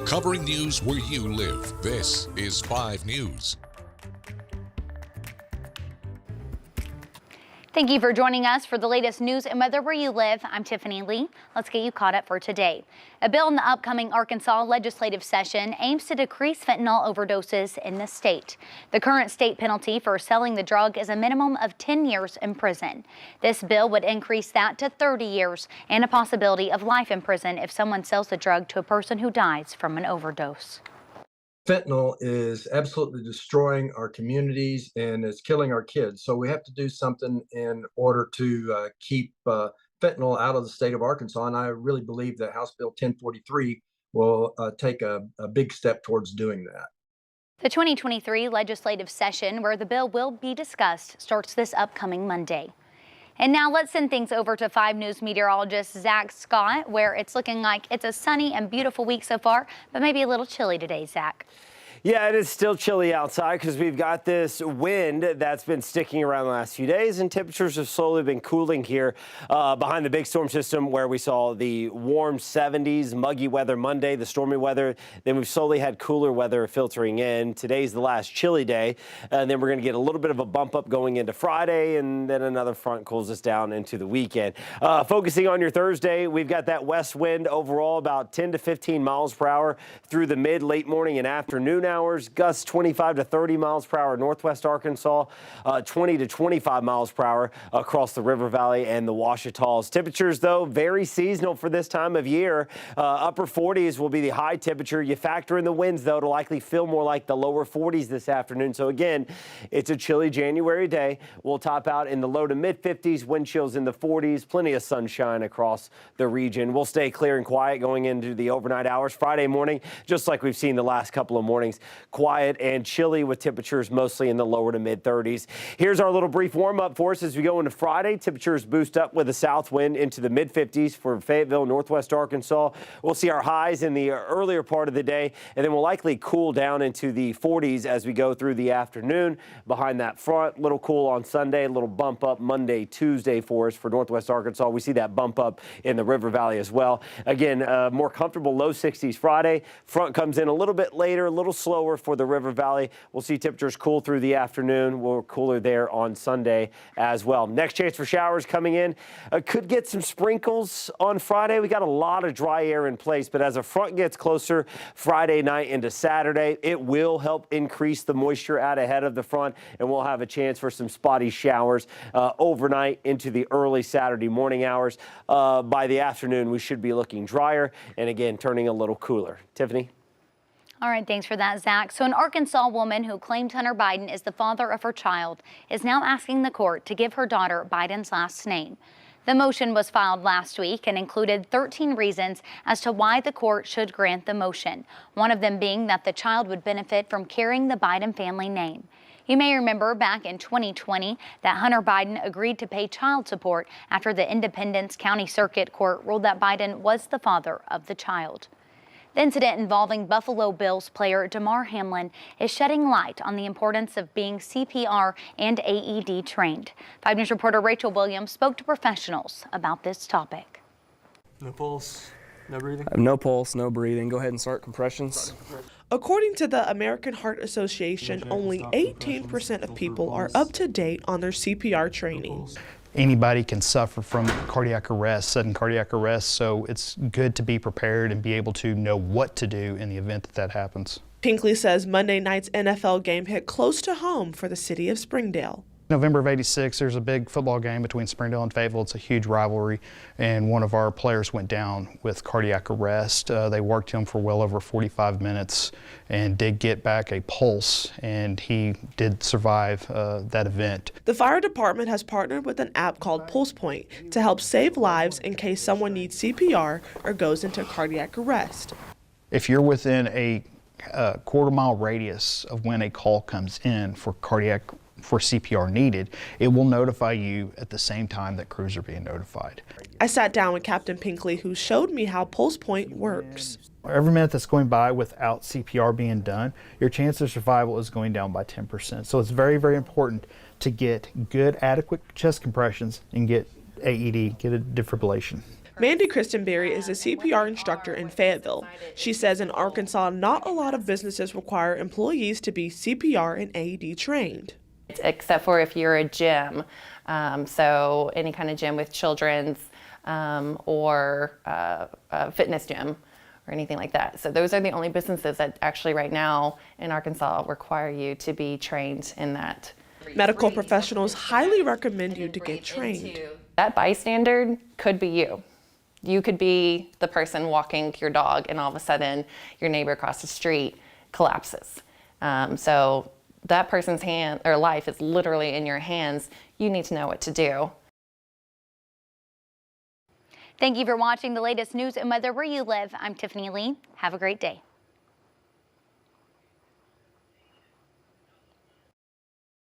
Covering news where you live, this is 5 News. Thank you for joining us for the latest news and weather where you live. I'm Tiffany Lee. Let's get you caught up for today. A bill in the upcoming Arkansas legislative session aims to decrease fentanyl overdoses in the state. The current state penalty for selling the drug is a minimum of 10 years in prison. This bill would increase that to 30 years and a possibility of life in prison if someone sells the drug to a person who dies from an overdose. Fentanyl is absolutely destroying our communities and is killing our kids. So we have to do something in order to keep fentanyl out of the state of Arkansas. And I really believe that House Bill 1043 will take a big step towards doing that. The 2023 legislative session, where the bill will be discussed, starts this upcoming Monday. And now let's send things over to 5 News meteorologist Zach Scott, where it's looking like it's a sunny and beautiful week so far, but maybe a little chilly today, Zach. Yeah, it is still chilly outside because we've got this wind that's been sticking around the last few days, and temperatures have slowly been cooling here behind the big storm system, where we saw the warm 70s, muggy weather Monday, the stormy weather. Then we've slowly had cooler weather filtering in. Today's the last chilly day, and then we're going to get a little bit of a bump up going into Friday, and then another front cools us down into the weekend. Focusing on your Thursday, we've got that west wind overall about 10 to 15 miles per hour through the mid, late morning and afternoon hours. Gusts 25 to 30 miles per hour northwest Arkansas, 20 to 25 miles per hour across the River Valley and the Ouachitas. Temperatures, though, very seasonal for this time of year. Upper 40s will be the high temperature. You factor in the winds, though, it'll likely feel more like the lower 40s this afternoon. So, again, it's a chilly January day. We'll top out in the low to mid 50s, wind chills in the 40s, plenty of sunshine across the region. We'll stay clear and quiet going into the overnight hours. Friday morning, just like we've seen the last couple of mornings, quiet and chilly with temperatures mostly in the lower to mid 30s. Here's our little brief warm up for us as we go into Friday. Temperatures boost up with a south wind into the mid 50s for Fayetteville, northwest Arkansas. We'll see our highs in the earlier part of the day, and then we'll likely cool down into the 40s as we go through the afternoon. Behind that front, little cool on Sunday, a little bump up Monday, Tuesday for us for northwest Arkansas. We see that bump up in the River Valley as well. Again, more comfortable low 60s Friday. Front comes in a little bit later, a little slower for the River Valley. We'll see temperatures cool through the afternoon. We're cooler there on Sunday as well. Next chance for showers coming in. Could get some sprinkles on Friday. We got a lot of dry air in place, but as a front gets closer Friday night into Saturday, it will help increase the moisture out ahead of the front, and we'll have a chance for some spotty showers overnight into the early Saturday morning hours. By the afternoon, we should be looking drier and, again, turning a little cooler. Tiffany? All right, thanks for that, Zach. So an Arkansas woman who claimed Hunter Biden is the father of her child is now asking the court to give her daughter Biden's last name. The motion was filed last week and included 13 reasons as to why the court should grant the motion, one of them being that the child would benefit from carrying the Biden family name. You may remember back in 2020 that Hunter Biden agreed to pay child support after the Independence County Circuit Court ruled that Biden was the father of the child. The incident involving Buffalo Bills player Damar Hamlin is shedding light on the importance of being CPR and AED trained. 5 News reporter Rachel Williams spoke to professionals about this topic. No pulse, no breathing? No pulse, no breathing. Go ahead and start compressions. According to the American Heart Association, only 18% of people are up to date on their CPR training. Anybody can suffer from cardiac arrest, sudden cardiac arrest, so it's good to be prepared and be able to know what to do in the event that that happens. Pinkley says Monday night's NFL game hit close to home for the city of Springdale. November of '86, there's a big football game between Springdale and Fayetteville. It's a huge rivalry, and one of our players went down with cardiac arrest. They worked him for well over 45 minutes and did get back a pulse, and he did survive that event. The fire department has partnered with an app called Pulse Point to help save lives in case someone needs CPR or goes into cardiac arrest. If you're within a quarter-mile radius of when a call comes in for CPR needed, it will notify you at the same time that crews are being notified. I sat down with Captain Pinkley, who showed me how Pulse Point works. Every minute that's going by without CPR being done, your chance of survival is going down by 10%. So it's very, very important to get good, adequate chest compressions and get AED, get a defibrillation. Mandy Christenberry is a CPR instructor in Fayetteville. She says in Arkansas, not a lot of businesses require employees to be CPR and AED trained. Except for if you're a gym, so any kind of gym with children's or a fitness gym or anything like that. So those are the only businesses that actually right now in Arkansas require you to be trained in that. Medical professionals highly recommend you to get trained. That bystander could be you. You could be the person walking your dog and all of a sudden your neighbor across the street collapses. So that person's hand or life is literally in your hands. You need to know what to do. Thank you for watching the latest news and weather where you live. I'm Tiffany Lee. Have a great day.